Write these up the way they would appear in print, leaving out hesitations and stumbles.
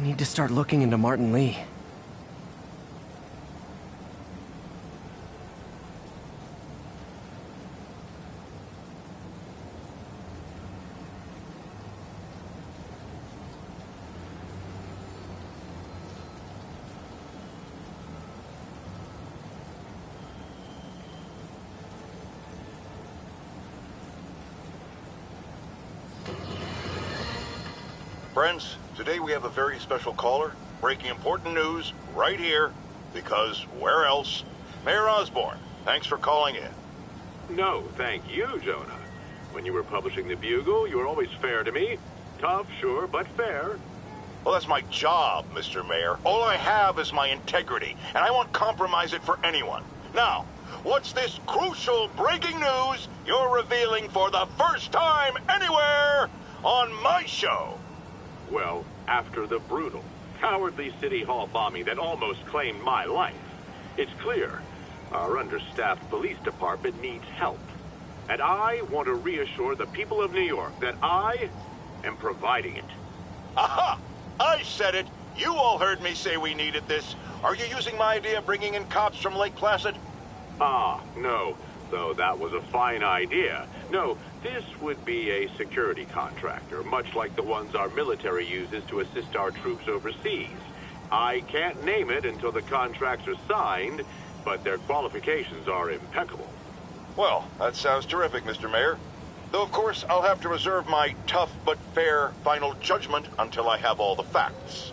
Need to start looking into Martin Lee. Friends, today we have a very special caller, breaking important news right here, because where else? Mayor Osborne, thanks for calling in. No, thank you, Jonah. When you were publishing the Bugle, you were always fair to me. Tough, sure, but fair. Well, that's my job, Mr. Mayor. All I have is my integrity, and I won't compromise it for anyone. Now, what's this crucial breaking news you're revealing for the first time anywhere on my show? Well, after the brutal, cowardly City Hall bombing that almost claimed my life, it's clear our understaffed police department needs help. And I want to reassure the people of New York that I am providing it. Aha! I said it! You all heard me say we needed this. Are you using my idea of bringing in cops from Lake Placid? No. Though that was a fine idea. No, this would be a security contractor, much like the ones our military uses to assist our troops overseas. I can't name it until the contracts are signed, but their qualifications are impeccable. Well, that sounds terrific, Mr. Mayor. Though, of course, I'll have to reserve my tough but fair final judgment until I have all the facts.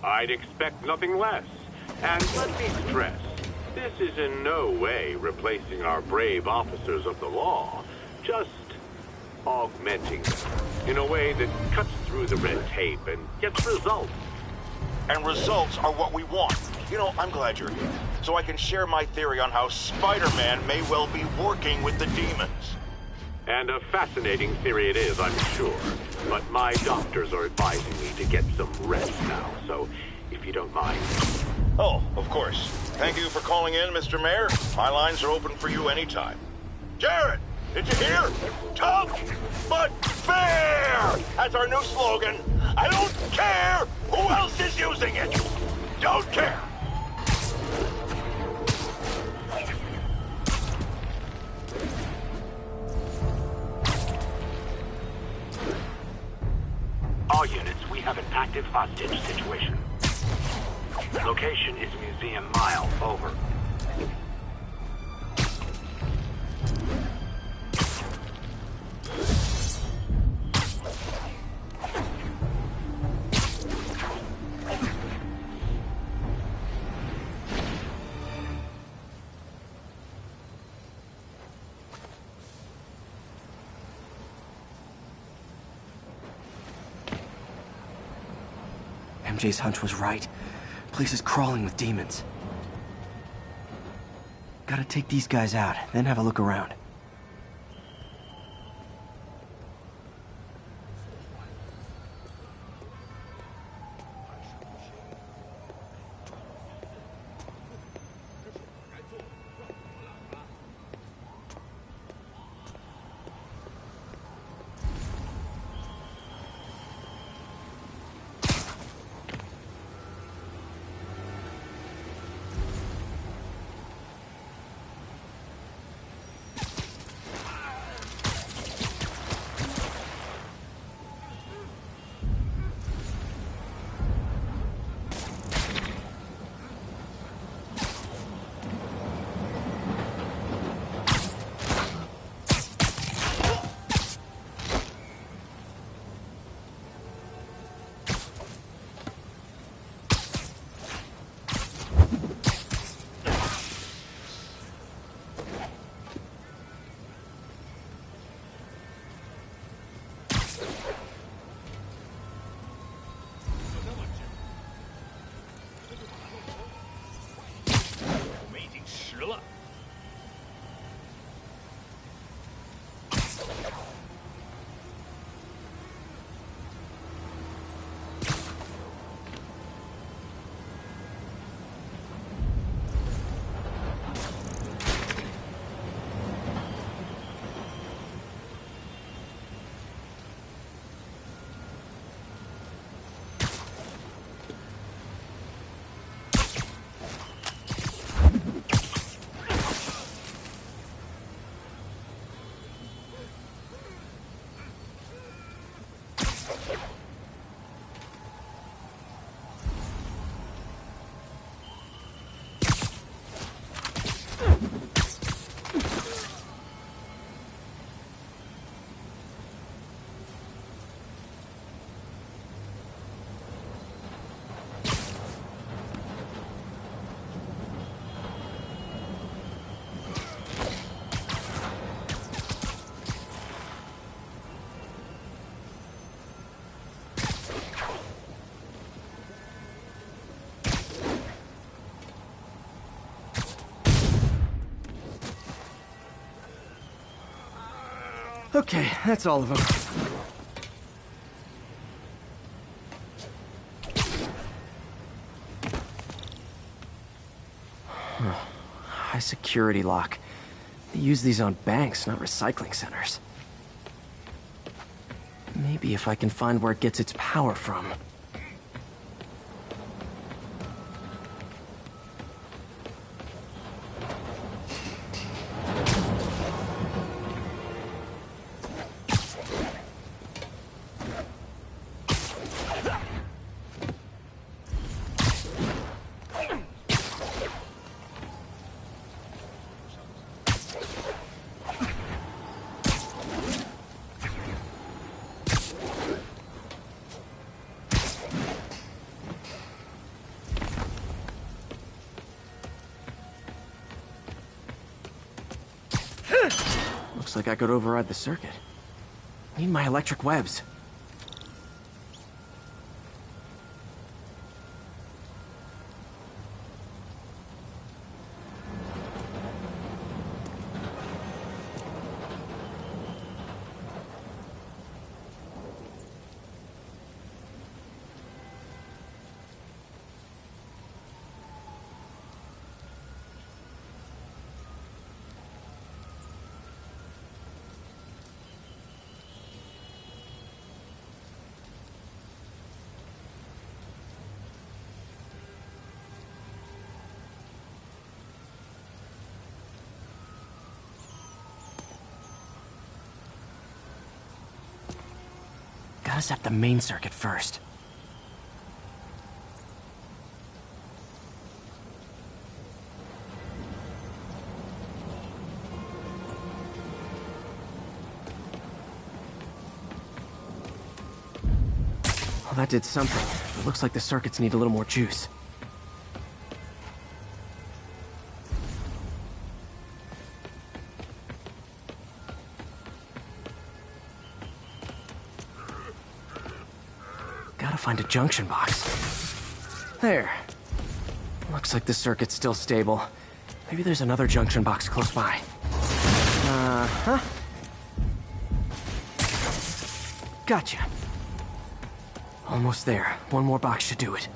I'd expect nothing less. And let me stress, this is in no way replacing our brave officers of the law, just augmenting them in a way that cuts through the red tape and gets results. And results are what we want. You know, I'm glad you're here, so I can share my theory on how Spider-Man may well be working with the demons. And a fascinating theory it is, I'm sure. But my doctors are advising me to get some rest now, so if you don't mind. Oh, of course. Thank you for calling in, Mr. Mayor. My lines are open for you anytime. Jared, did you hear? Tough, but fair! That's our new slogan. I don't care who else is using it. Don't care. All units, we have an active hostage situation. Location is Museum Mile, over. MJ's hunch was right. Place is crawling with demons. Gotta take these guys out, then have a look around. Okay, that's all of them. High security lock. They use these on banks, not recycling centers. Maybe if I can find where it gets its power from. Looks like I could override the circuit. Need my electric webs. Gotta set the main circuit first. Well, that did something. It looks like the circuits need a little more juice. Gotta find a junction box. There. Looks like the circuit's still stable. Maybe there's another junction box close by. Uh-huh. Gotcha. Almost there. One more box should do it.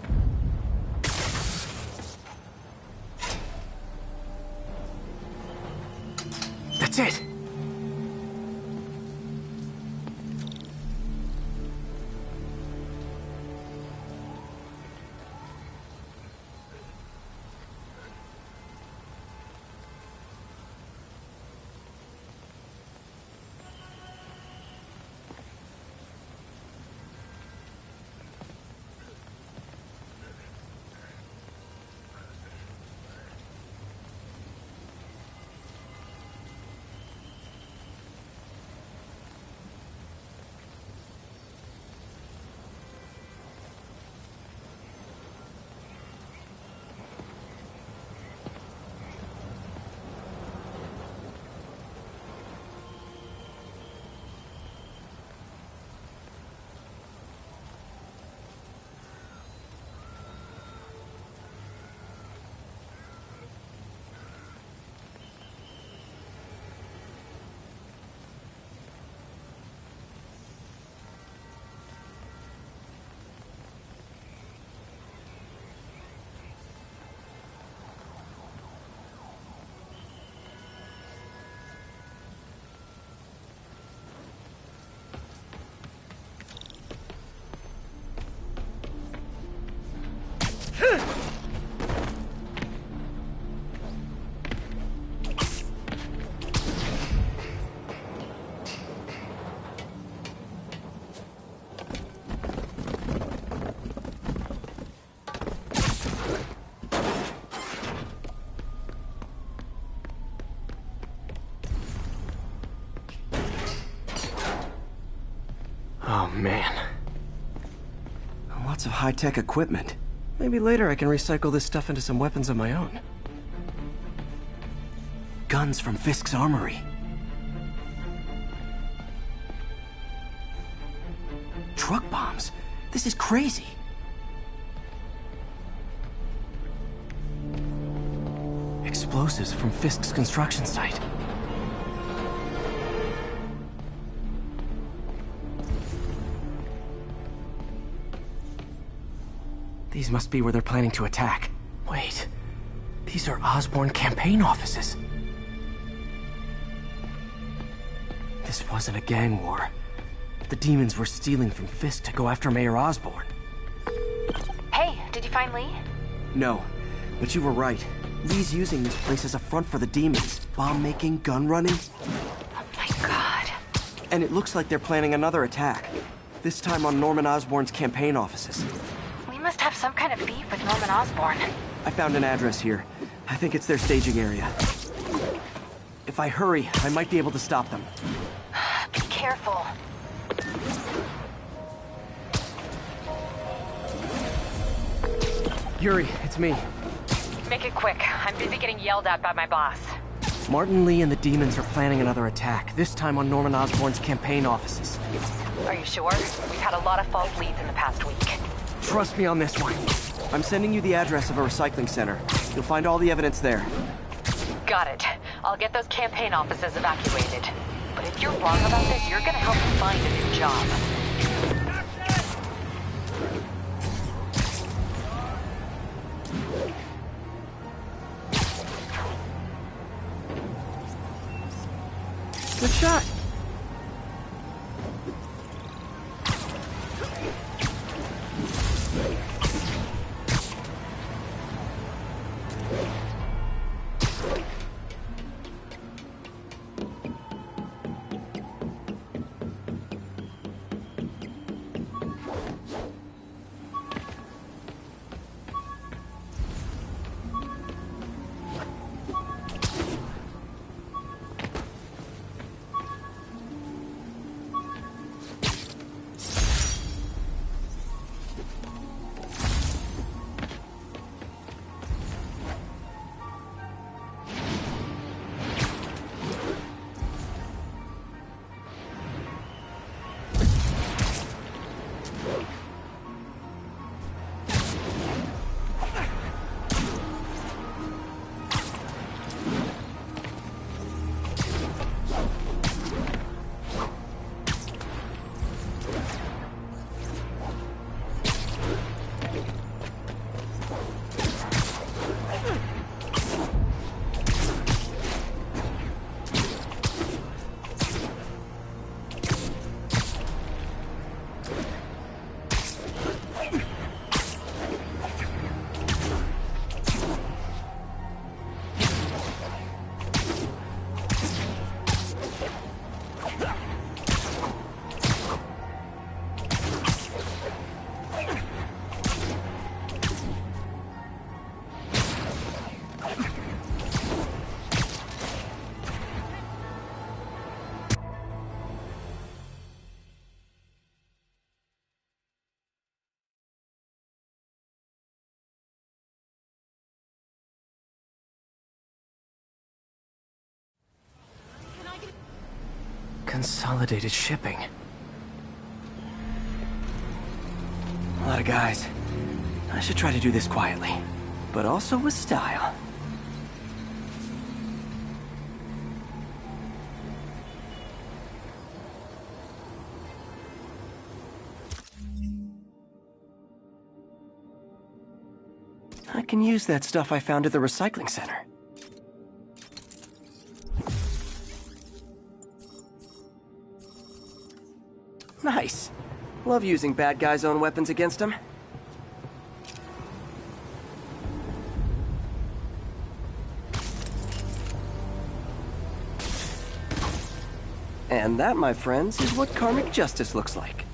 That's it! Oh, man. Lots of high-tech equipment. Maybe later I can recycle this stuff into some weapons of my own. Guns from Fisk's armory. Truck bombs? This is crazy. Explosives from Fisk's construction site. These must be where they're planning to attack. Wait, these are Osborn campaign offices. This wasn't a gang war. The demons were stealing from Fisk to go after Mayor Osborn. Hey, did you find Lee? No, but you were right. Lee's using this place as a front for the demons. Bomb-making, gun-running. Oh my god. And it looks like they're planning another attack. This time on Norman Osborn's campaign offices. We must have some kind of beef with Norman Osborn. I found an address here. I think it's their staging area. If I hurry, I might be able to stop them. Be careful. Yuri, it's me. Make it quick. I'm busy getting yelled at by my boss. Martin Lee and the demons are planning another attack, this time on Norman Osborn's campaign offices. Are you sure? We've had a lot of false leads in the past week. Trust me on this one. I'm sending you the address of a recycling center. You'll find all the evidence there. Got it. I'll get those campaign offices evacuated. But if you're wrong about this, you're gonna help me find a new job. Good shot. Consolidated shipping. A lot of guys. I should try to do this quietly, but also with style. I can use that stuff I found at the recycling center. Nice. Love using bad guys' own weapons against them. And that, my friends, is what karmic justice looks like.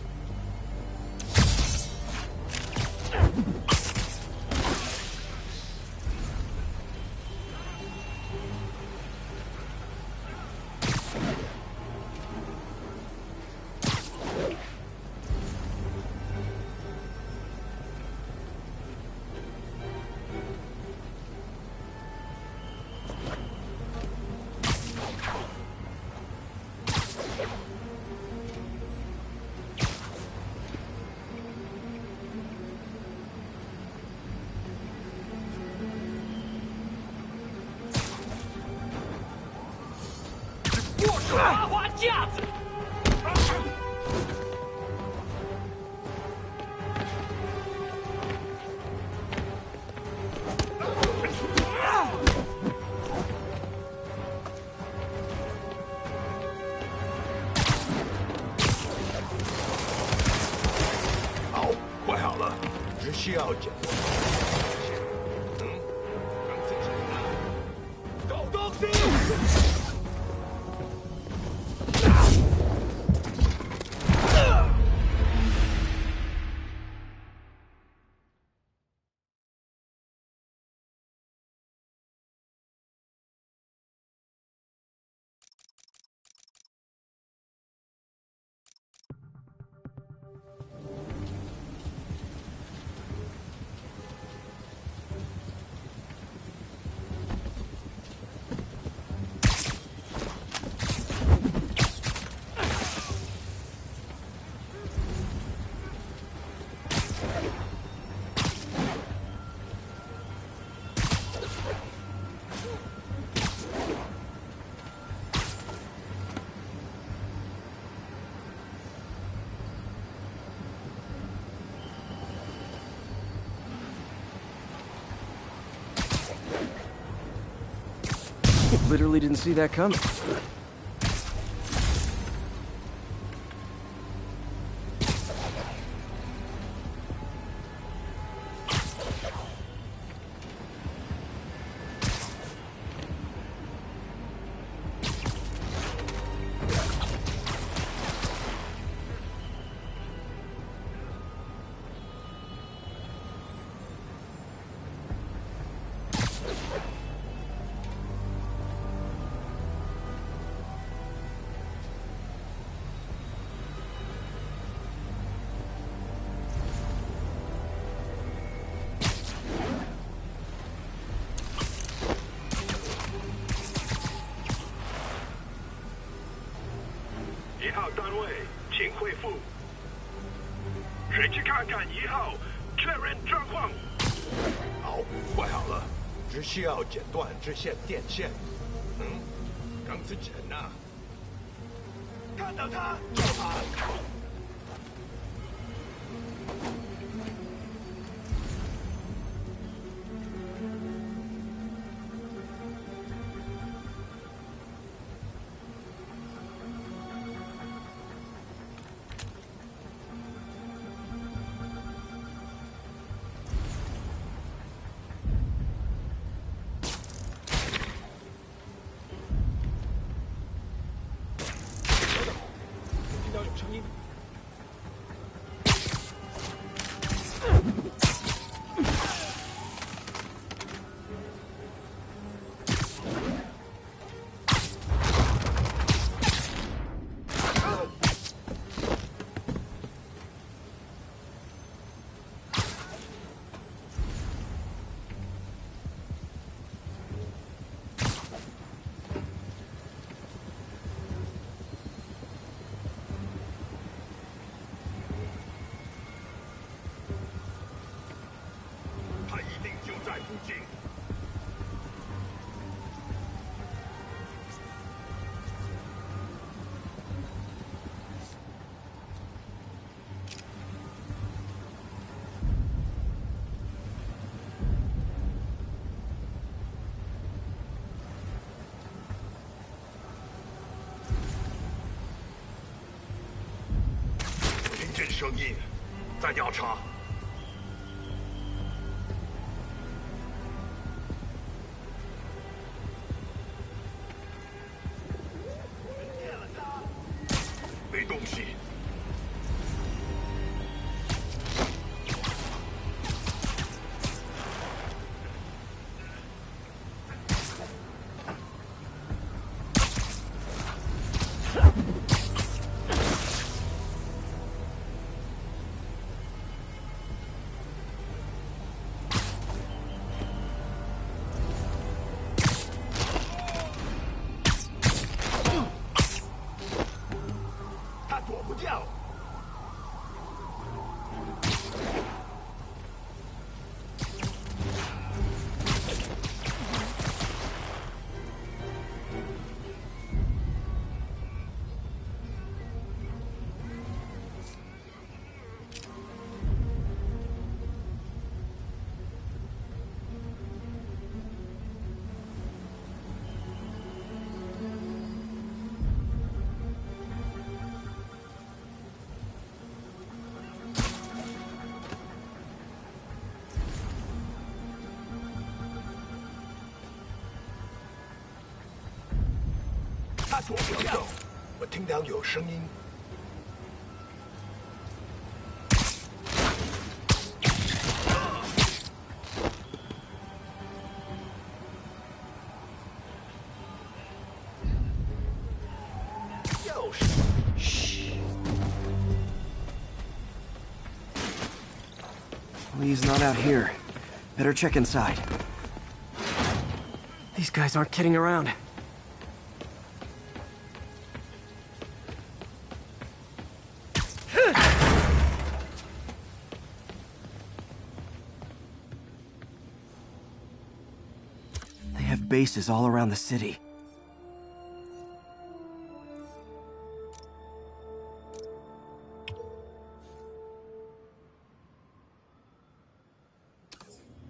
literally didn't see that coming.好，怪好了，只需要剪断这线电线。钢之城啊！看到他就跑。声音在调查。没东西。他躲不掉，我听到有声音。就是，嘘。Lee's not out here. Better check inside. These guys aren't kidding around. They have bases all around the city.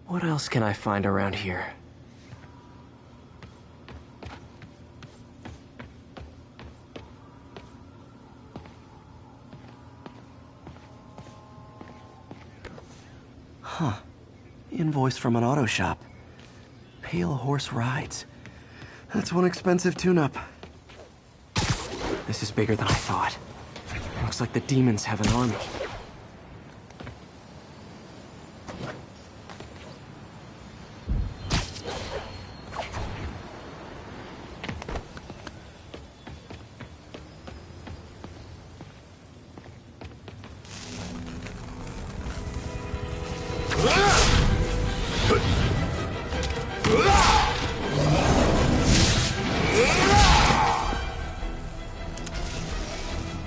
What else can I find around here? Invoice from an auto shop. Pale Horse Rides. That's one expensive tune-up. This is bigger than I thought. Looks like the demons have an army.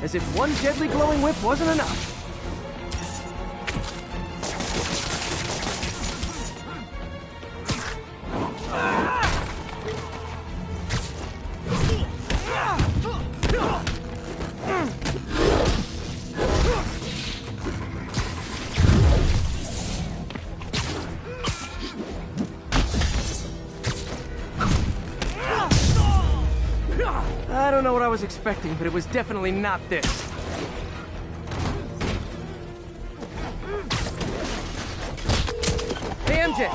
As if one deadly glowing whip wasn't enough. I don't know what I was expecting, but it was definitely not this. Hey, MJ!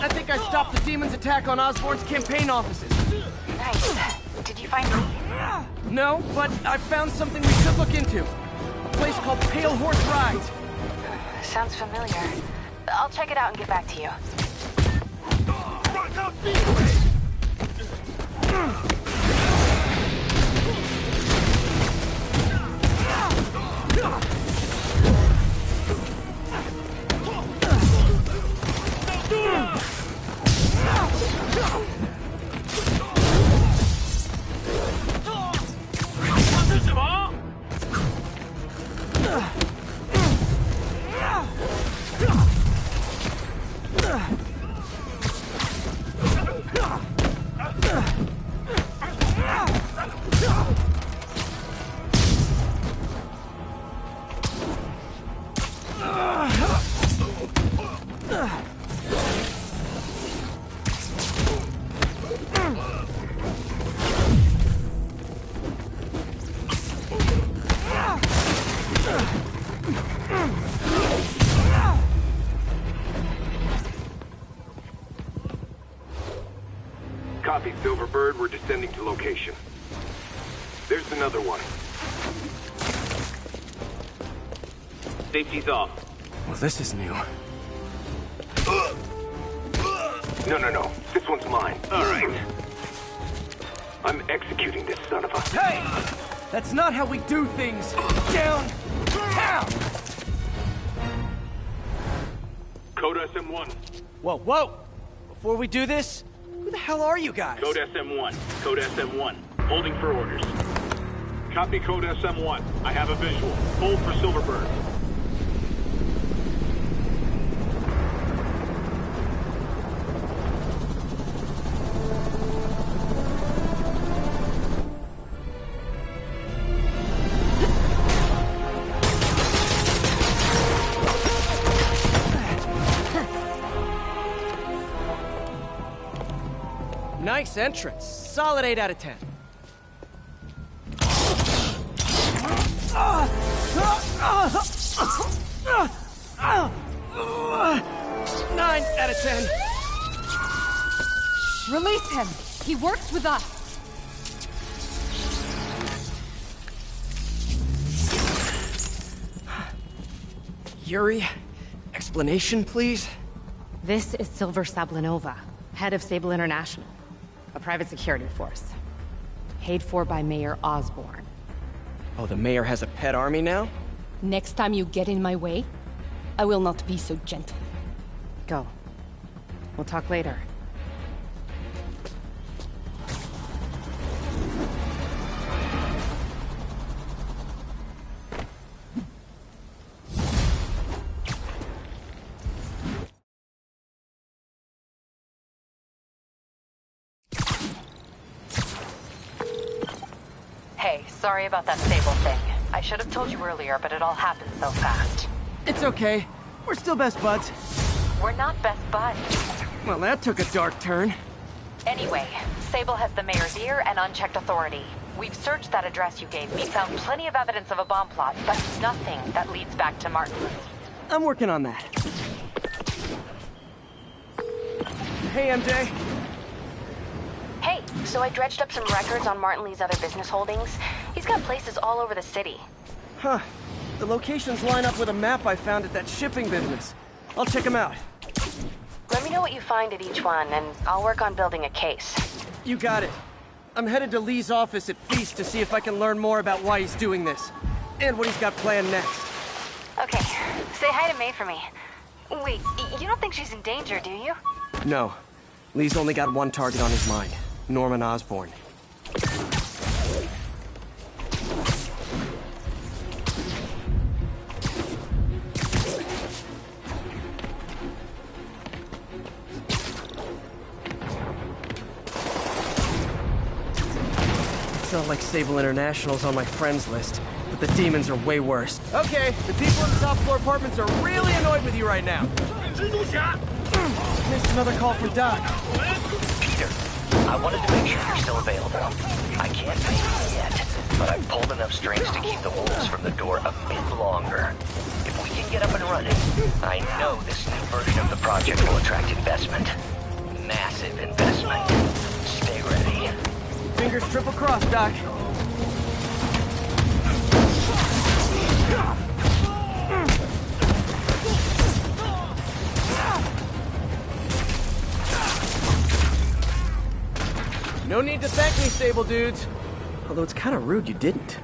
I think I stopped the demon's attack on Osborn's campaign offices. Nice. Did you find me? No, but I found something we should look into. A place called Pale Horse Rides. Sounds familiar. I'll check it out and get back to you. Copy, Silverbird. We're descending to location. There's another one. Safety's off. Well, this is new. No. This one's mine. All right. I'm executing this son of a... Hey! That's not how we do things! Down! Down! Code SM1. Whoa! Before we do this, who the hell are you guys? Code SM1. Code SM1. Holding for orders. Copy Code SM1. I have a visual. Hold for Silverbird. Nice entrance. Solid 8 out of 10. 9 out of 10. Release him. He works with us. Yuri, explanation, please? This is Silver Sablinova, head of Sable International, a private security force. Paid for by Mayor Osborn. Oh, the mayor has a pet army now? Next time you get in my way, I will not be so gentle. Go. We'll talk later. Hey, sorry about that Sable thing. I should have told you earlier, but it all happened so fast. It's okay. We're still best buds. We're not best buds. Well, that took a dark turn. Anyway, Sable has the mayor's ear and unchecked authority. We've searched that address you gave me, found plenty of evidence of a bomb plot, but nothing that leads back to Martin. I'm working on that. Hey, MJ. Hey, so I dredged up some records on Martin Lee's other business holdings. He's got places all over the city. Huh. The locations line up with a map I found at that shipping business. I'll check them out. Let me know what you find at each one, and I'll work on building a case. You got it. I'm headed to Lee's office at Feast to see if I can learn more about why he's doing this. And what he's got planned next. Okay, say hi to May for me. Wait, you don't think she's in danger, do you? No. Lee's only got one target on his mind. Norman Osborn. It's not like Sable International's on my friends list, but the demons are way worse. Okay, the people in the top floor apartments are really annoyed with you right now. Missed another call from Doc. Peter, I wanted to make sure you're still available. I can't pay you yet, but I've pulled enough strings to keep the wolves from the door a bit longer. If we can get up and running, I know this new version of the project will attract investment. Massive investment. Stay ready. Fingers triple crossed, Doc. No need to thank me, Sable dudes. Although it's kind of rude you didn't.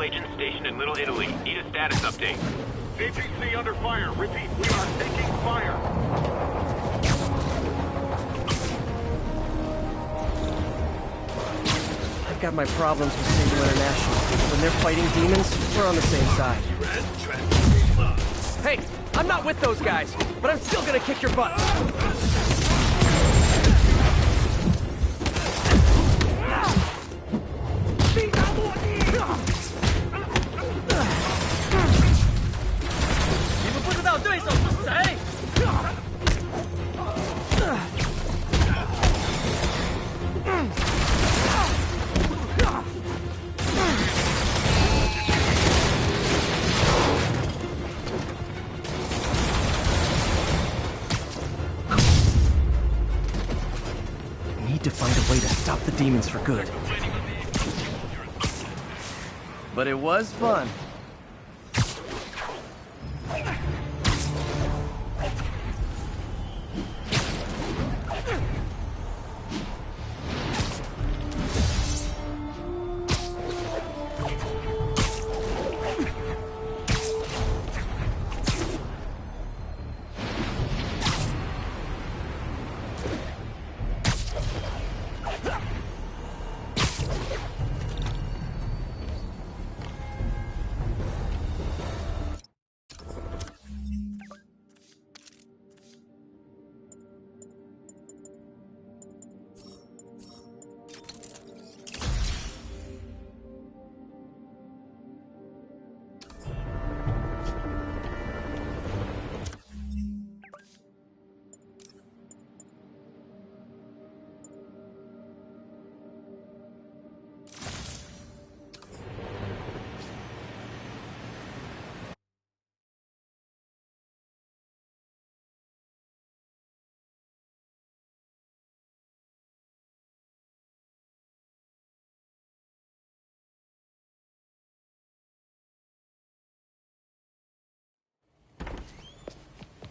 Agent stationed in Little Italy. Need a status update. CPC under fire. Repeat, we are taking fire. I've got my problems with Sable International. When they're fighting demons, we're on the same side. Hey, I'm not with those guys, but I'm still gonna kick your butt. To find a way to stop the demons for good. But it was fun.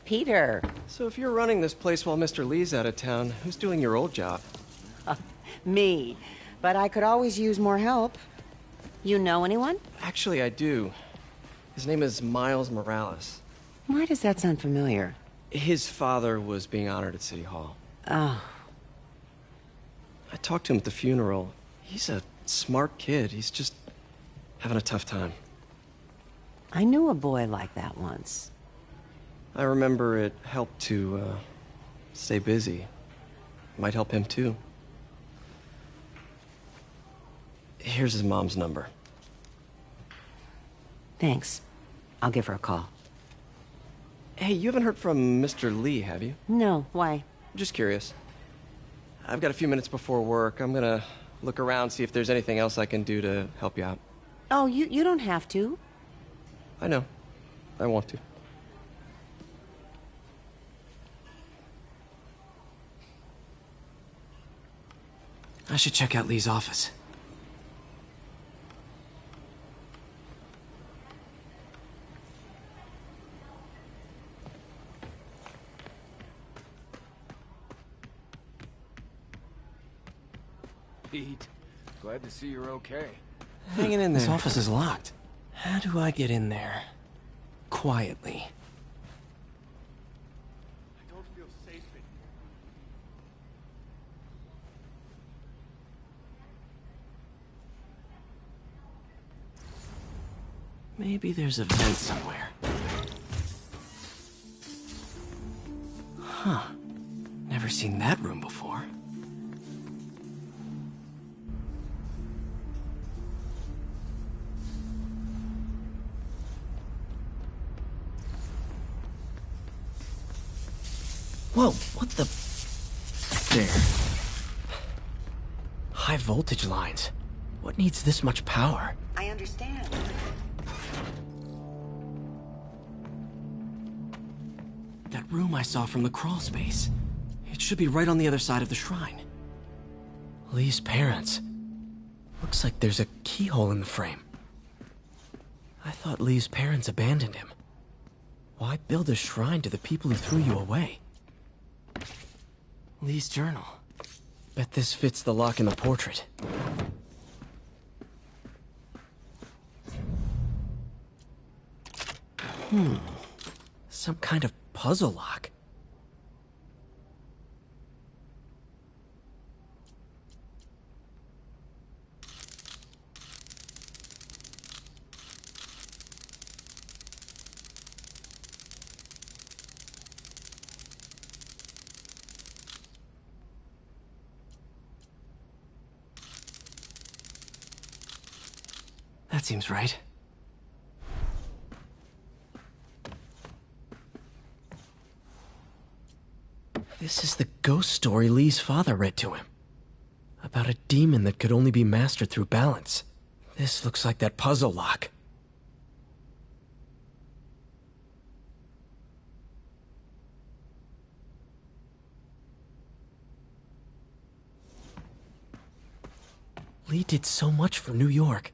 Peter. So if you're running this place while Mr. Lee's out of town, who's doing your old job? Me. But I could always use more help. You know anyone? Actually, I do. His name is Miles Morales. Why does that sound familiar? His father was being honored at City Hall. Oh. I talked to him at the funeral. He's a smart kid. He's just having a tough time. I knew a boy like that once. I remember it helped to, stay busy. Might help him, too. Here's his mom's number. Thanks. I'll give her a call. Hey, you haven't heard from Mr. Lee, have you? No, why? Just curious. I've got a few minutes before work. I'm gonna look around, see if there's anything else I can do to help you out. Oh, you don't have to. I know. I want to. I should check out Lee's office. Pete, glad to see you're okay. Hanging in there. This office is locked. How do I get in there? Quietly. I don't feel safe in Maybe there's a vent somewhere. Huh. Never seen that room before. Whoa, what the... There. High voltage lines. What needs this much power? I understand. That room I saw from the crawl space. It should be right on the other side of the shrine. Lee's parents. Looks like there's a keyhole in the frame. I thought Lee's parents abandoned him. Why build a shrine to the people who threw you away? Lee's journal. Bet this fits the lock in the portrait. Some kind of puzzle lock. That seems right. This is the ghost story Lee's father read to him. About a demon that could only be mastered through balance. This looks like that puzzle lock. Lee did so much for New York.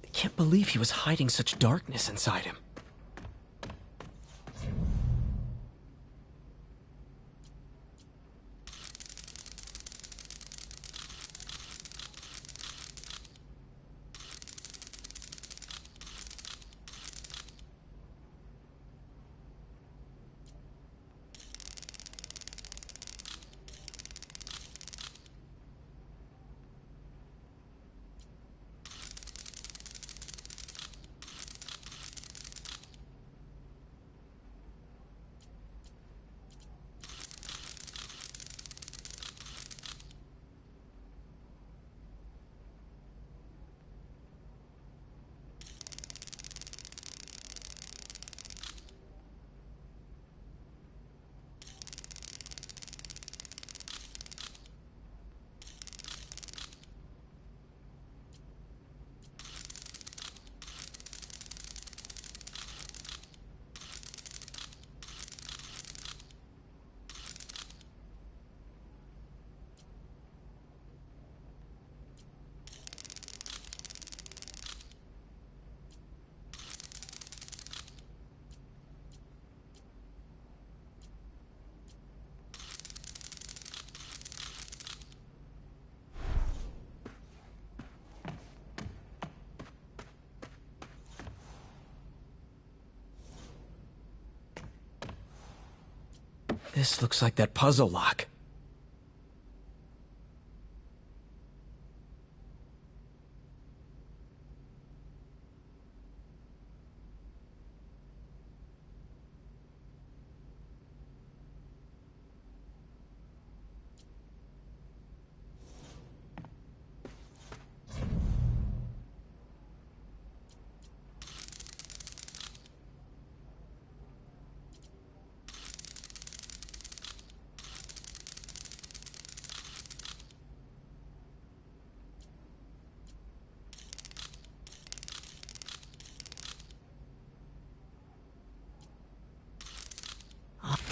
I can't believe he was hiding such darkness inside him. This looks like that puzzle lock.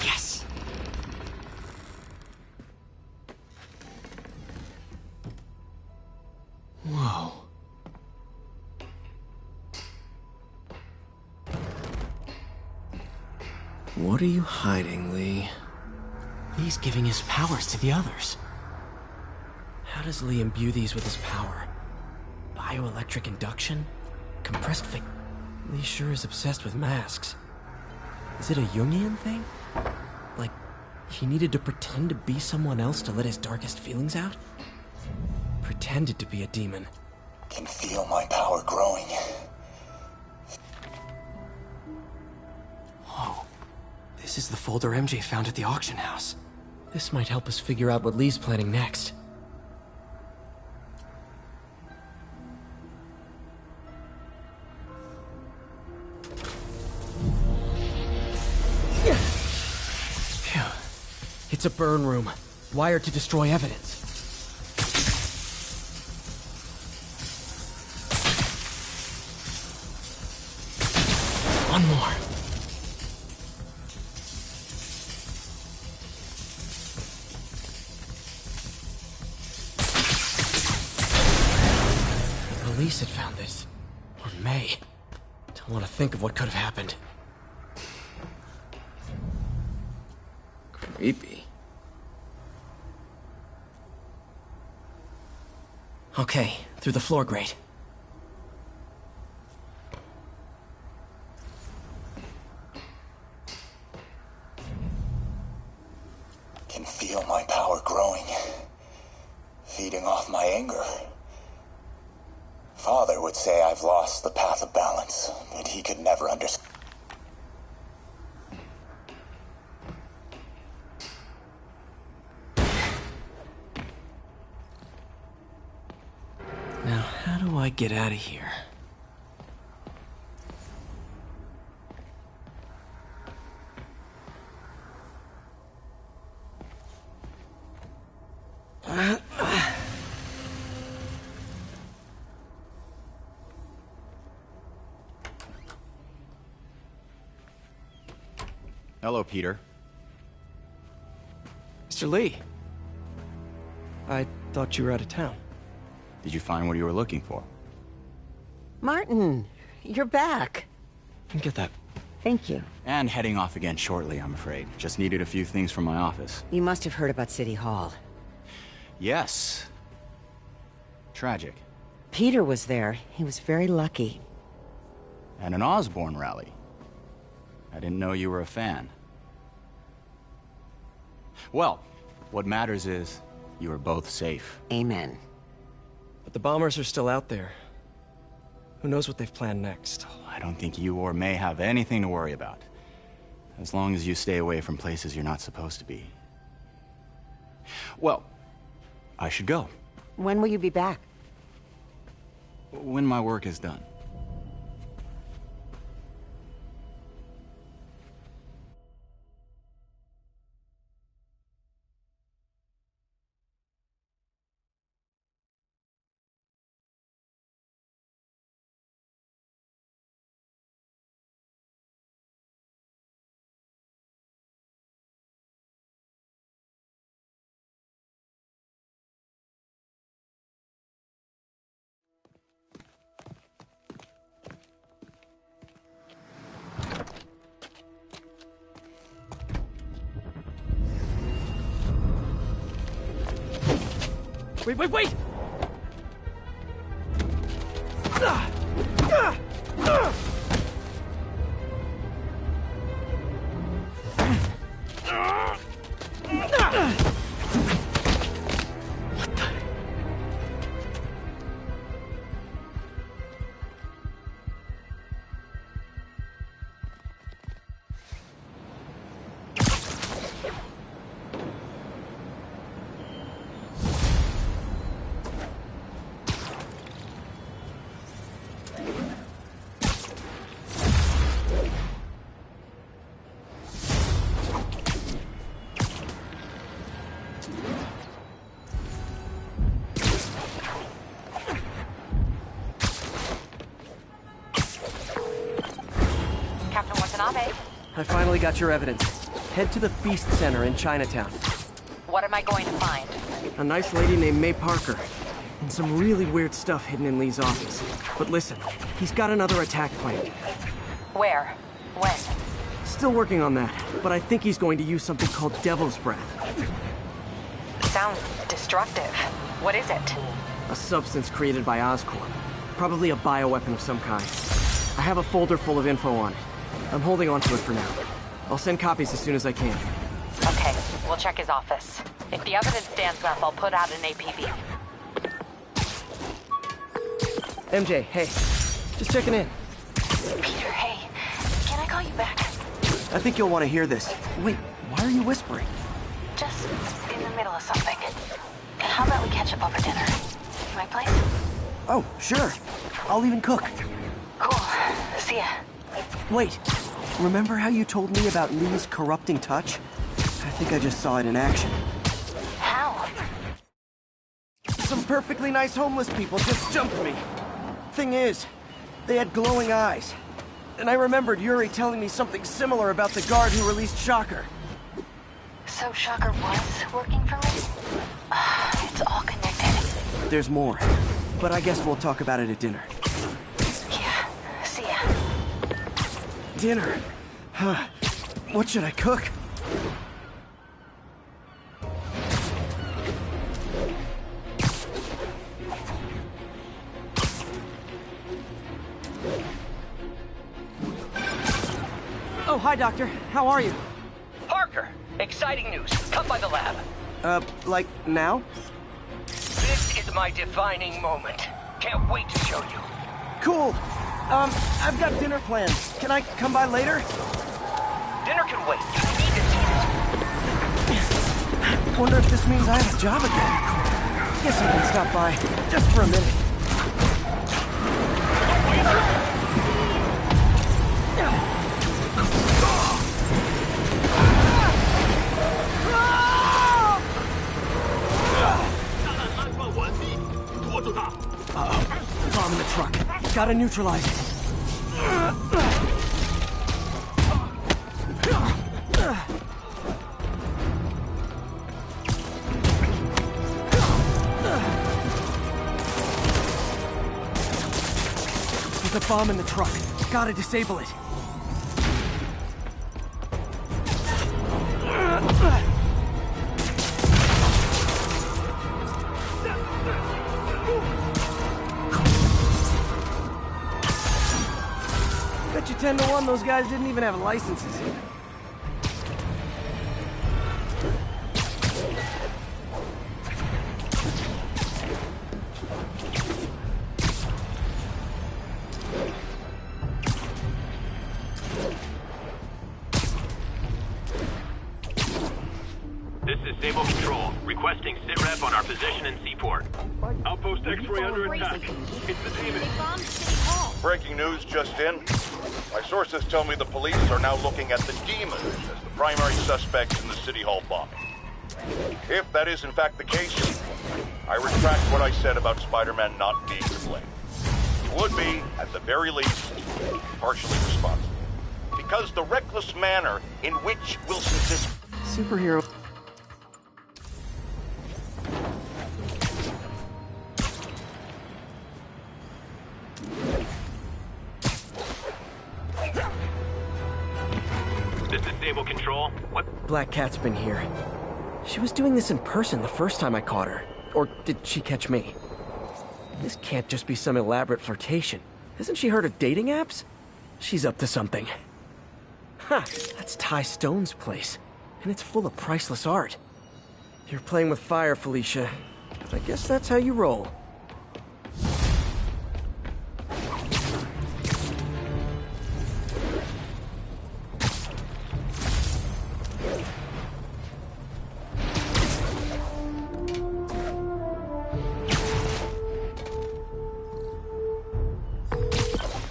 Yes! Whoa. What are you hiding, Lee? Lee's giving his powers to the others. How does Lee imbue these with his power? Bioelectric induction? Compressed fig... Lee sure is obsessed with masks. Is it a Jungian thing? Like, he needed to pretend to be someone else to let his darkest feelings out? Pretended to be a demon. Can feel my power growing. Whoa. This is the folder MJ found at the auction house. This might help us figure out what Lee's planning next. Phew. It's a burn room, wired to destroy evidence. One more. The police had found this. Or May. Don't want to think of what could have happened. Creepy. Okay, through the floor grate. Can feel my power growing. Feeding off my anger. Father would say I've lost the path of balance, but he could never understand. Now, how do I get out of here? Hello, Peter. Mr. Lee. I thought you were out of town. Did you find what you were looking for? Martin, you're back. Get that. Thank you. And heading off again shortly, I'm afraid. Just needed a few things from my office. You must have heard about City Hall. Yes. Tragic. Peter was there. He was very lucky. At an Osborn rally. I didn't know you were a fan. Well, what matters is you are both safe. Amen. But the bombers are still out there. Who knows what they've planned next? I don't think you or May have anything to worry about. As long as you stay away from places you're not supposed to be. Well, I should go. When will you be back? When my work is done. Wait! I finally got your evidence. Head to the Feast Center in Chinatown. What am I going to find? A nice lady named May Parker. And some really weird stuff hidden in Lee's office. But listen, he's got another attack planned. Where? When? Still working on that, but I think he's going to use something called Devil's Breath. Sounds destructive. What is it? A substance created by Oscorp. Probably a bioweapon of some kind. I have a folder full of info on it. I'm holding on to it for now. I'll send copies as soon as I can. Okay, we'll check his office. If the evidence stands up, I'll put out an APB. MJ, hey. Just checking in. Peter, hey. Can I call you back? I think you'll want to hear this. Wait, why are you whispering? Just in the middle of something. How about we catch up over dinner? My place? Oh, sure. I'll even cook. Cool. See ya. Wait, remember how you told me about Lee's corrupting touch? I think I just saw it in action. How? Some perfectly nice homeless people just jumped me. Thing is, they had glowing eyes. And I remembered Yuri telling me something similar about the guard who released Shocker. So Shocker was working for me? It's all connected. There's more, but I guess we'll talk about it at dinner. Yeah, see ya. Dinner? What should I cook? Oh, hi, Doctor. How are you? Parker, exciting news. Come by the lab. Like now? This is my defining moment. Can't wait to show you. Cool. I've got dinner plans. Can I come by later? Dinner can wait. You need to see this. Wonder if this means I have a job again. Guess I can stop by just for a minute. Uh-oh. Bomb in the truck. Gotta neutralize it. There's a bomb in the truck. Gotta disable it. Bet you 10 to 1 those guys didn't even have licenses. This is Sable Control, requesting sitrep on our position in Seaport. Outpost X-ray under attack. It's the demon. Breaking news just in. My sources tell me the police are now looking at the demon as the primary suspect in the City Hall bombing. If that is in fact the case, I retract what I said about Spider-Man not being to blame. He would be, at the very least, partially responsible. Because the reckless manner in which Wilson's Superhero. This is Sable Control. What? Black Cat's been here. She was doing this in person the first time I caught her. Or did she catch me? This can't just be some elaborate flirtation. Hasn't she heard of dating apps? She's up to something. Huh, that's Ty Stone's place. And it's full of priceless art. You're playing with fire, Felicia. I guess that's how you roll.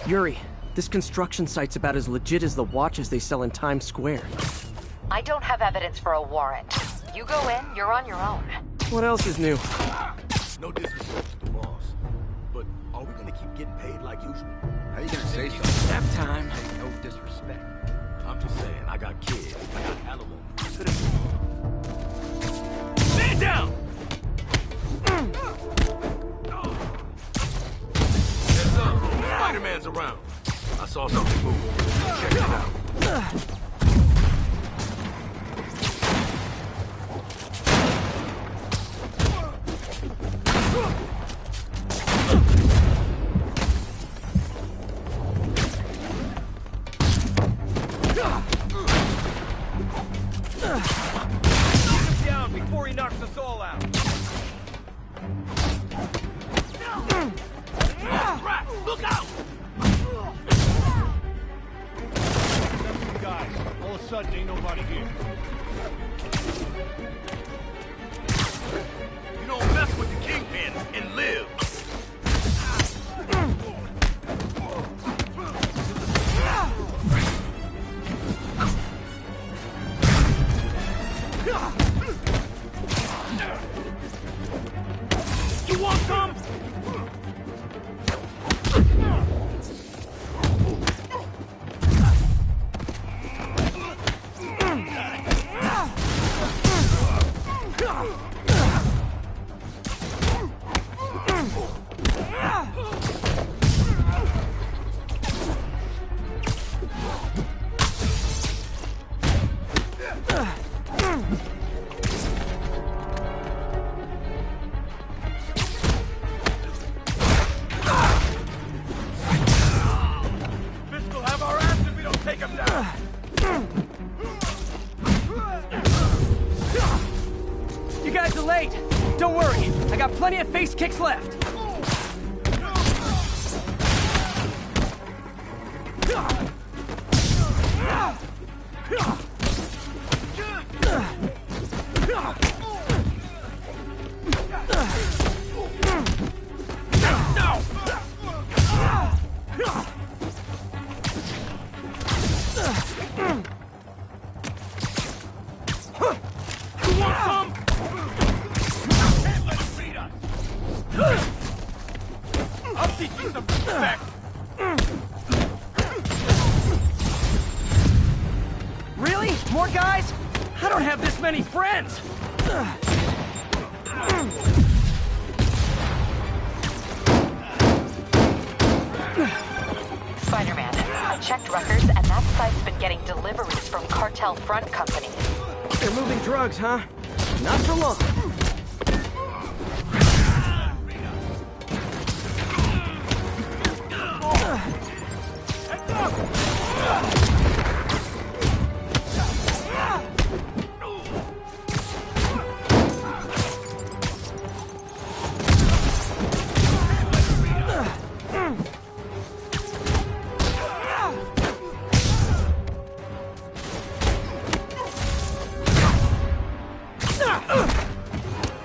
Yuri, this construction site's about as legit as the watches they sell in Times Square. I don't have evidence for a warrant. You go in, you're on your own. What else is new? No disrespect to the boss, but are we gonna keep getting paid like usual? How you gonna say something? Nap time. No disrespect. I'm just saying, I got kids, I got animals. Stand down! Heads up, Spider-Man's around. I saw something move. Check it out. Before he knocks us all out. Look out! Guys, all of a sudden ain't nobody here. You don't mess with the Kingpin and live. You want some? You guys are late. Don't worry, I got plenty of face kicks left. Really? More guys? I don't have this many friends! Spider-Man, I checked records and that site's been getting deliveries from cartel front companies. They're moving drugs, huh? Not for long.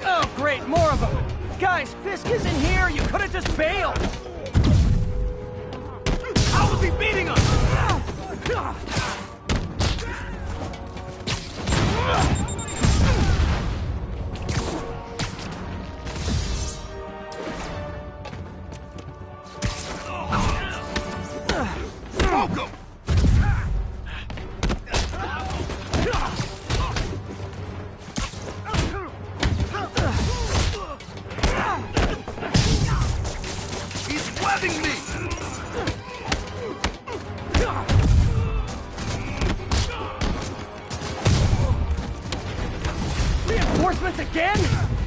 Oh, great, more of them! Guys, Fisk isn't here! You could have just bailed! How was he beating us? Smoke him! He's webbing me! Reinforcements again?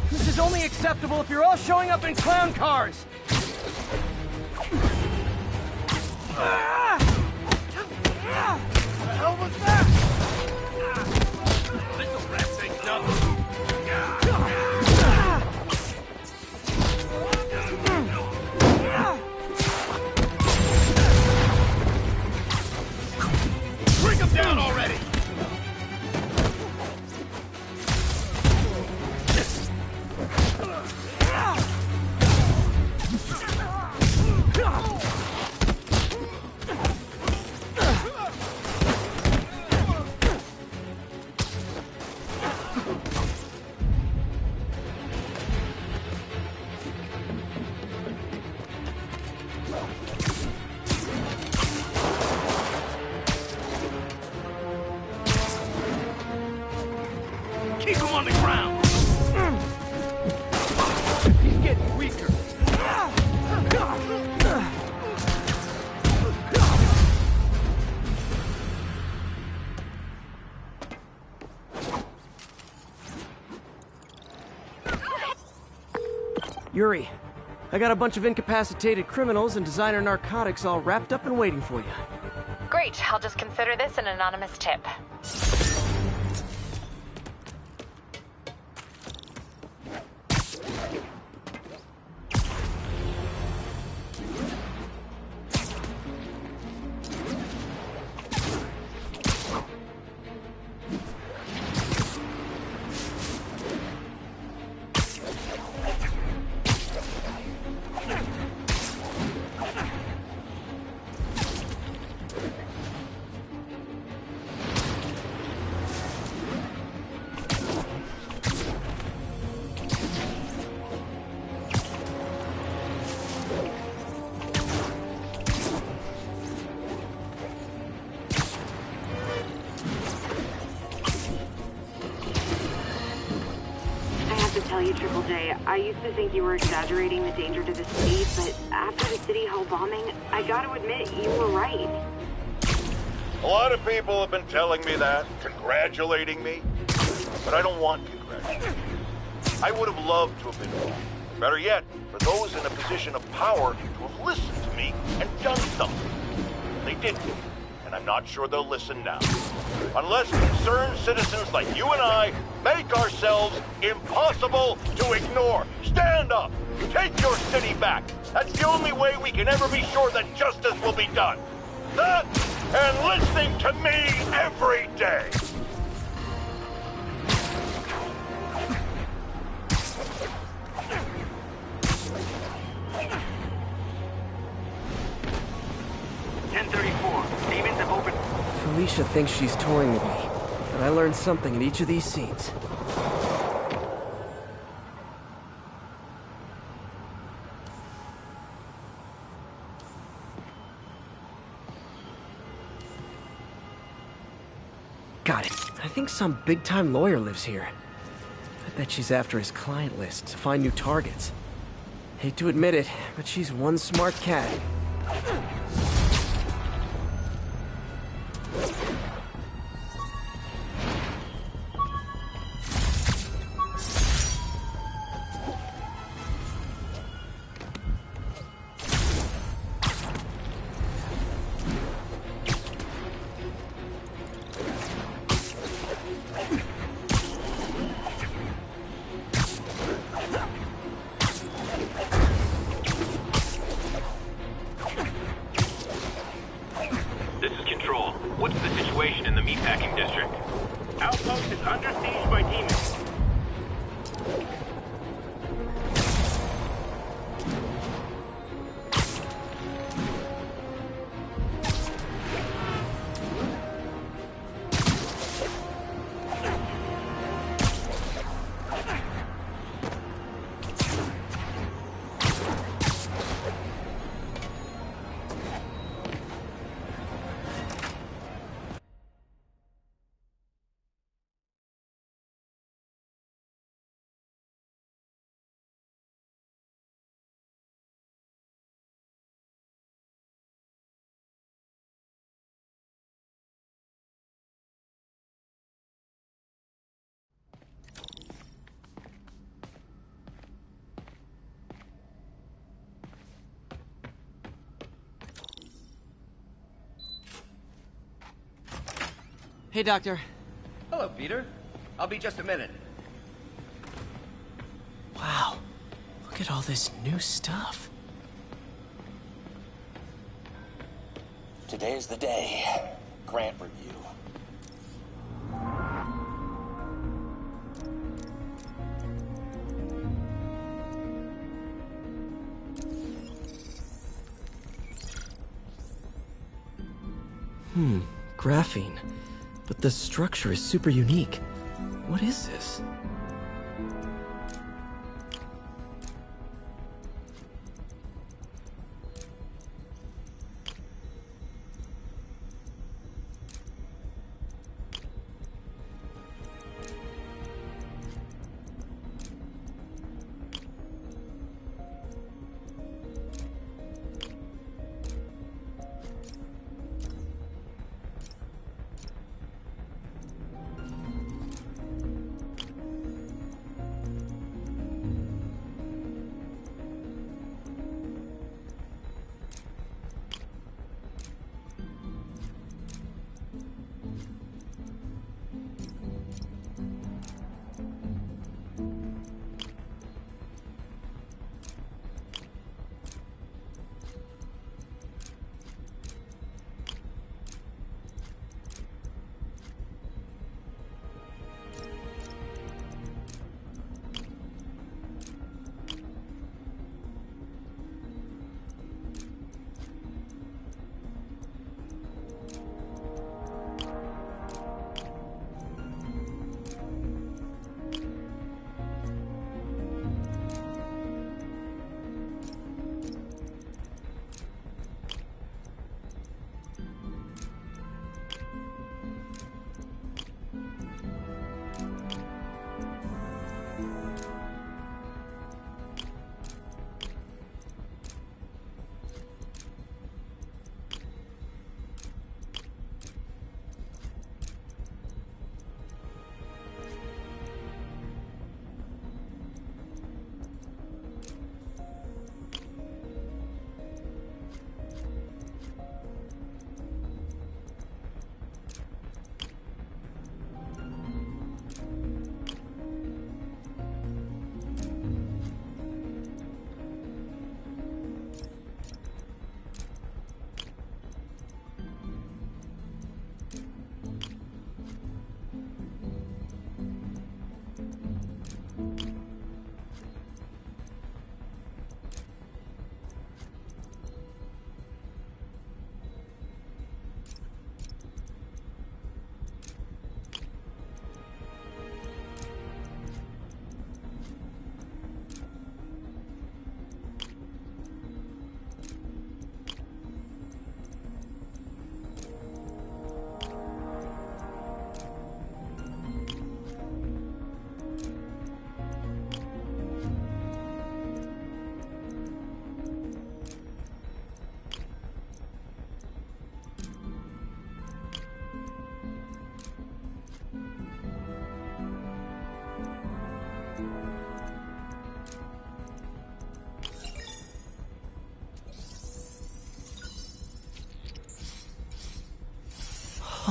This is only acceptable if you're all showing up in clown cars! The hell was that? Little rat ain't nothing. Bring him down already! Yuri, I got a bunch of incapacitated criminals and designer narcotics all wrapped up and waiting for you. Great, I'll just consider this an anonymous tip. Triple J, I used to think you were exaggerating the danger to the city, but after the City Hall bombing, I gotta admit, you were right. A lot of people have been telling me that, congratulating me, but I don't want congratulations. I would have loved to have been wrong. Better yet, for those in a position of power to have listened to me and done something. They didn't, and I'm not sure they'll listen now. Unless concerned citizens like you and I make ourselves impossible to ignore. Stand up! Take your city back! That's the only way we can ever be sure that justice will be done. That and listening to me every day! Demons have opened. Felicia thinks she's toying with me, but I learned something in each of these scenes. Got it. I think some big-time lawyer lives here. I bet she's after his client list to find new targets. Hate to admit it, but she's one smart cat. What's the situation in the meatpacking district? Outpost is under siege by demons. Hey, Doctor. Hello, Peter. I'll be just a minute. Wow. Look at all this new stuff. Today's the day. Grant review. Graphene. But the structure is super unique. What is this?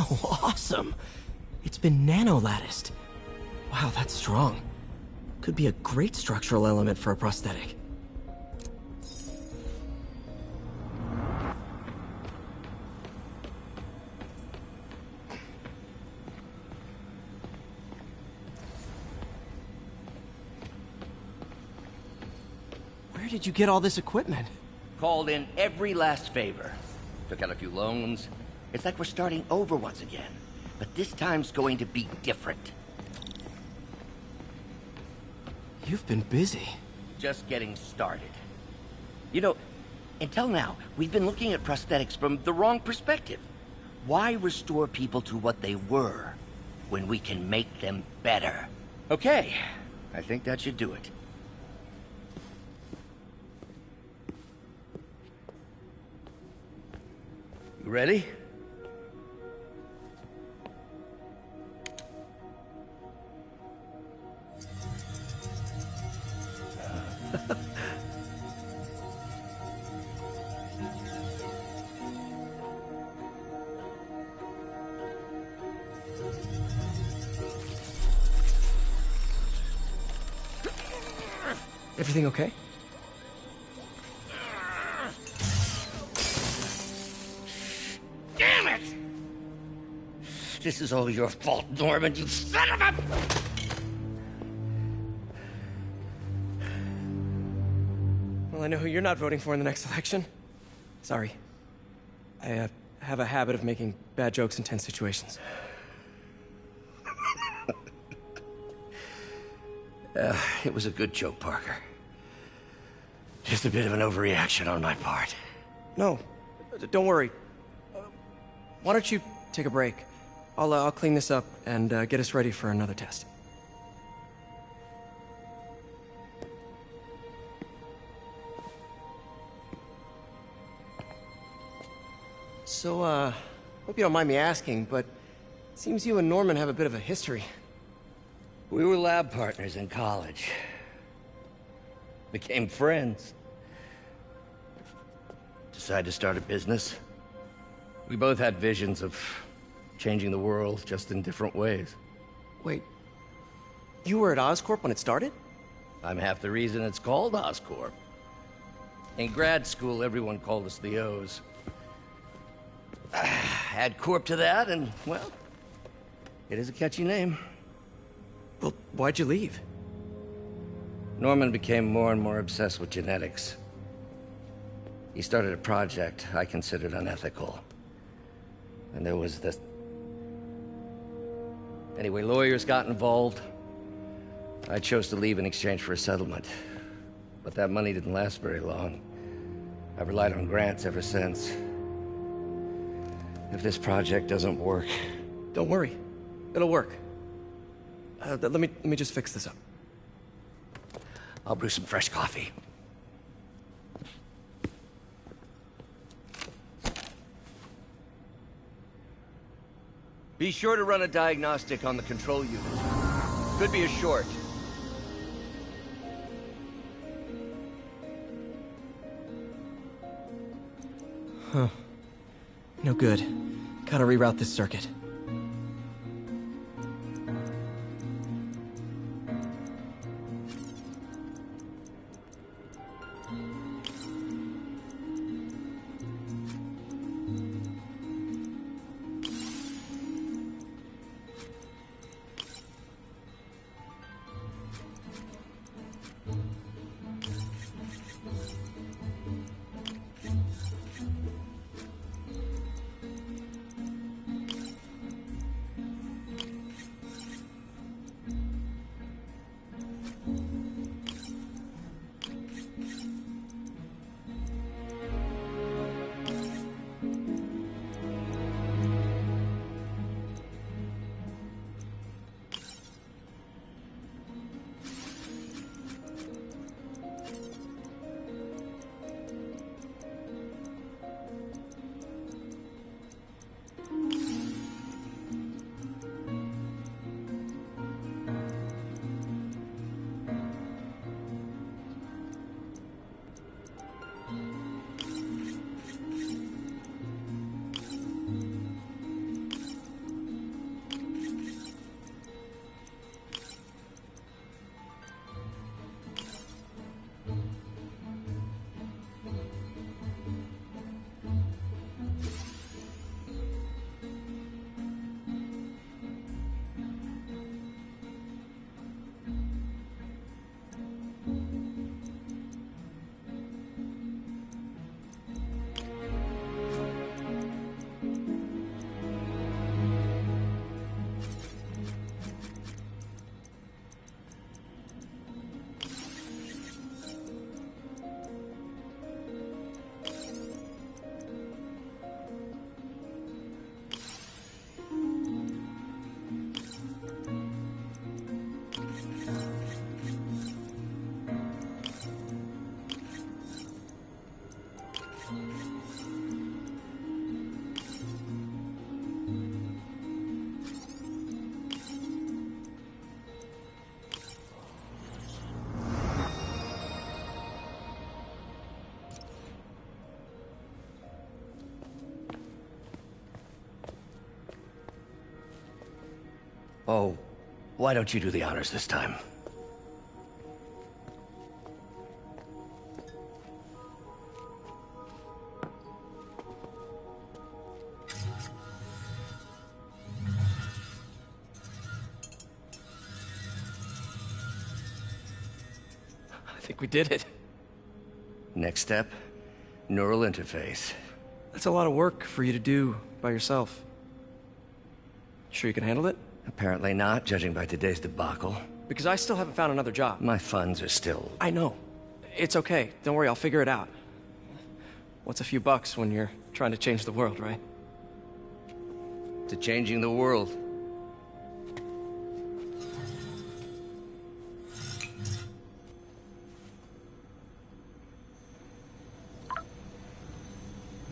Oh, awesome! It's been nano-latticed. Wow, that's strong. Could be a great structural element for a prosthetic. Where did you get all this equipment? Called in every last favor. Took out a few loans. It's like we're starting over once again. But this time's going to be different. You've been busy. Just getting started. You know, until now, we've been looking at prosthetics from the wrong perspective. Why restore people to what they were when we can make them better? Okay, I think that should do it. You ready? Everything okay? Damn it! This is all your fault, Norman, you son of a... Well, I know who you're not voting for in the next election. Sorry. I have a habit of making bad jokes in tense situations. It was a good joke, Parker. Just a bit of an overreaction on my part. No, don't worry. Why don't you take a break? I'll clean this up and get us ready for another test. So, hope you don't mind me asking, but it seems you and Norman have a bit of a history. We were lab partners in college. Became friends. Decided to start a business. We both had visions of changing the world, just in different ways. Wait, you were at Oscorp when it started? I'm half the reason it's called Oscorp. In grad school, everyone called us the O's. Add Corp to that, and, well, it is a catchy name. Well, why'd you leave? Norman became more and more obsessed with genetics. He started a project I considered unethical. And there was this... Anyway, lawyers got involved. I chose to leave in exchange for a settlement. But that money didn't last very long. I've relied on grants ever since. If this project doesn't work... Don't worry. It'll work. Let me just fix this up. I'll brew some fresh coffee. Be sure to run a diagnostic on the control unit. Could be a short. Huh. No good. Gotta reroute this circuit. Oh, why don't you do the honors this time? I think we did it. Next step, neural interface. That's a lot of work for you to do by yourself. Sure you can handle it? Apparently not, judging by today's debacle. Because I still haven't found another job. My funds are still... I know. It's okay. Don't worry, I'll figure it out. What's a few bucks when you're trying to change the world, right? To changing the world.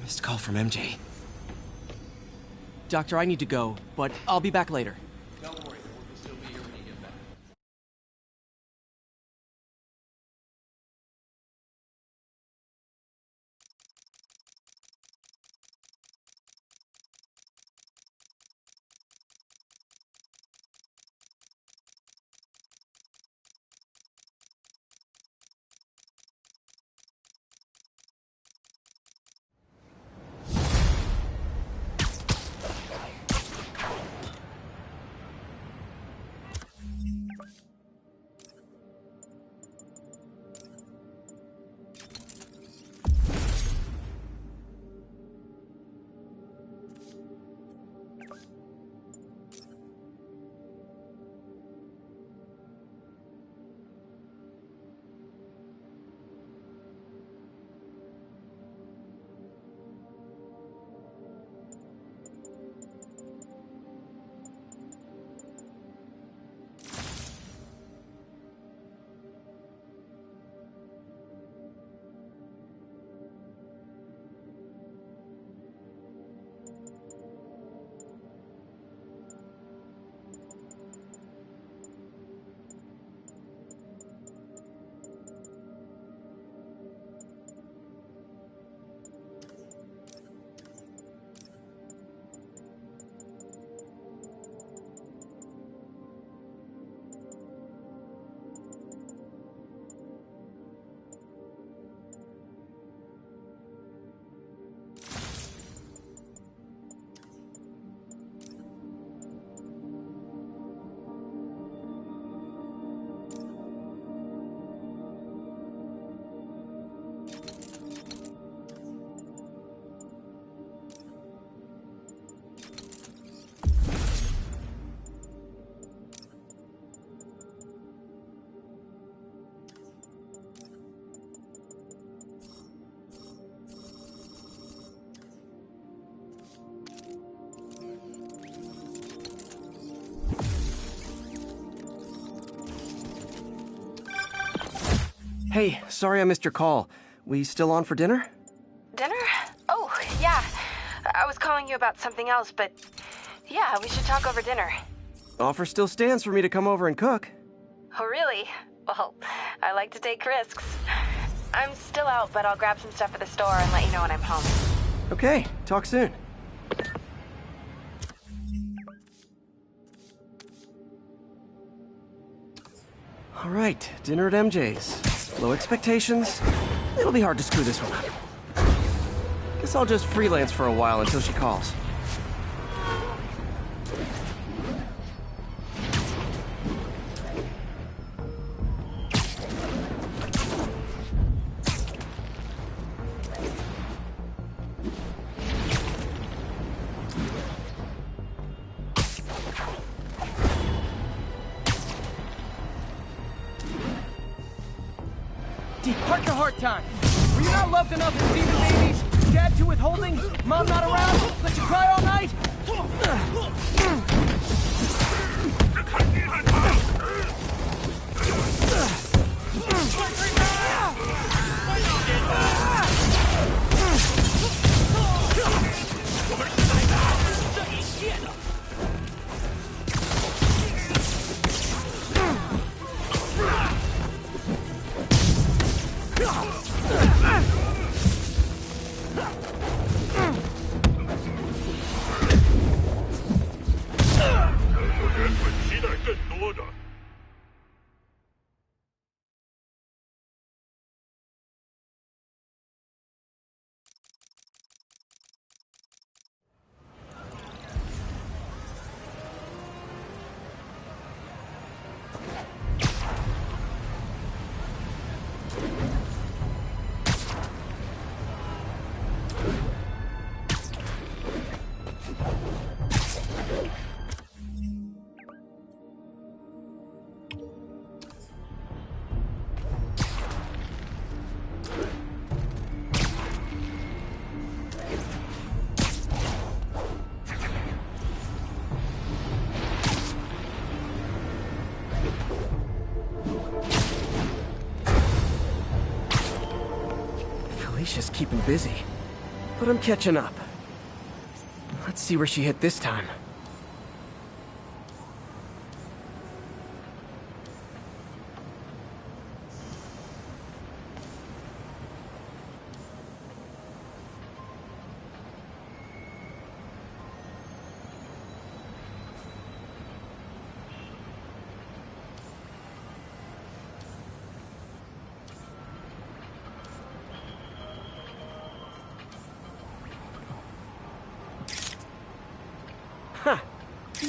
Missed call from MJ. Doctor, I need to go, but I'll be back later. Don't worry, we'll still be here when you get back. Hey, sorry I missed your call. We still on for dinner? Dinner? Oh, yeah. I was calling you about something else, but yeah, we should talk over dinner. Offer still stands for me to come over and cook. Oh, really? Well, I like to take risks. I'm still out, but I'll grab some stuff at the store and let you know when I'm home. Okay, talk soon. All right, dinner at MJ's. Low expectations. It'll be hard to screw this one up. Guess I'll just freelance for a while until she calls. Heart to heart time. Were you not loved enough as baby babies? Dad too withholding? Mom not around? Let you cry all night? Alicia's keeping busy, but I'm catching up. Let's see where she hit this time.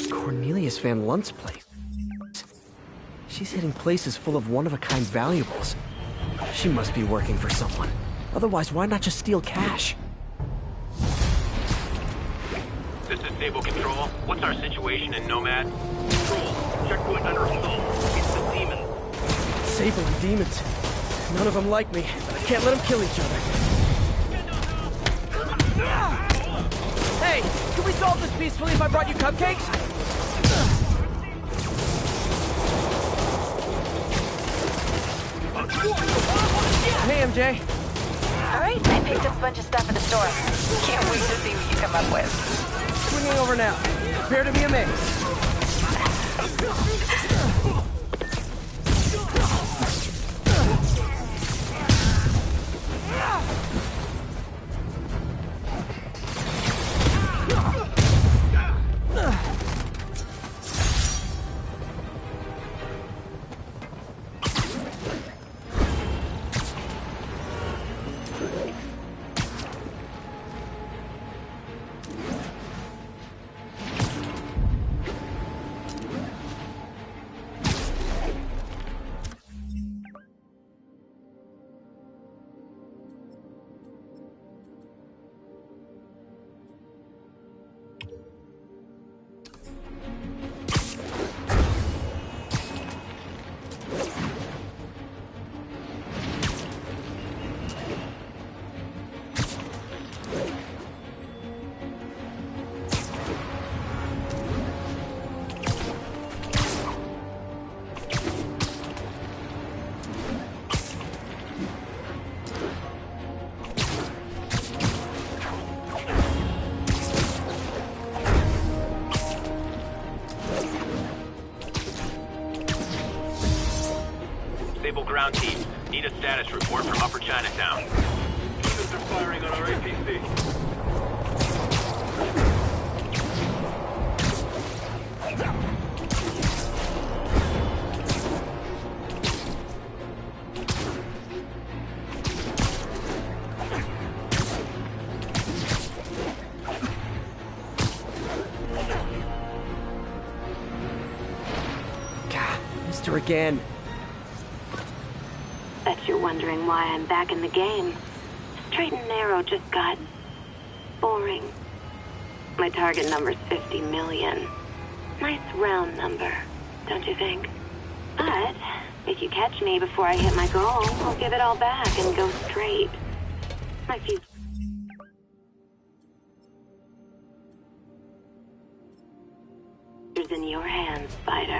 Cornelius Van Lunt's place. She's hitting places full of one-of-a-kind valuables. She must be working for someone. Otherwise, why not just steal cash? This is Sable Control. What's our situation in Nomad? Control. Checkpoint under assault. It's the demons. Sable and demons. None of them like me, but I can't let them kill each other. Hey, can we solve this peacefully if I brought you cupcakes? Hey, MJ. Alright, I picked up a bunch of stuff at the store. Can't wait to see what you come up with. Swinging over now. Prepare to be amazed. Ground team, need a status report from Upper Chinatown. Humans are firing on our APC. God, missed her again. Bet you're wondering why I'm back in the game. Straight and narrow just got boring. My target number's 50 million. Nice round number, don't you think? But if you catch me before I hit my goal, I'll give it all back and go straight. My future's in your hands, Spider.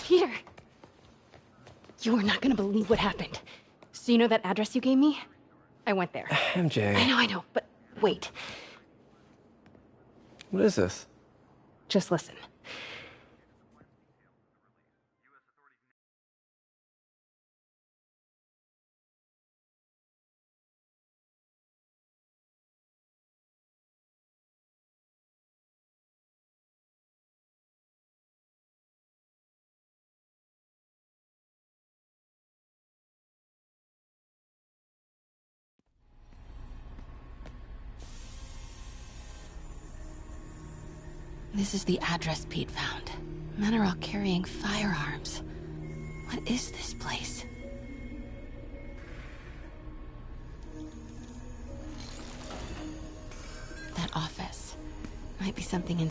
Peter! You are not gonna believe what happened. So you know that address you gave me? I went there. MJ. I know, but wait. What is this? Just listen. This is the address Pete found. Men are all carrying firearms. What is this place? That office. Might be something in...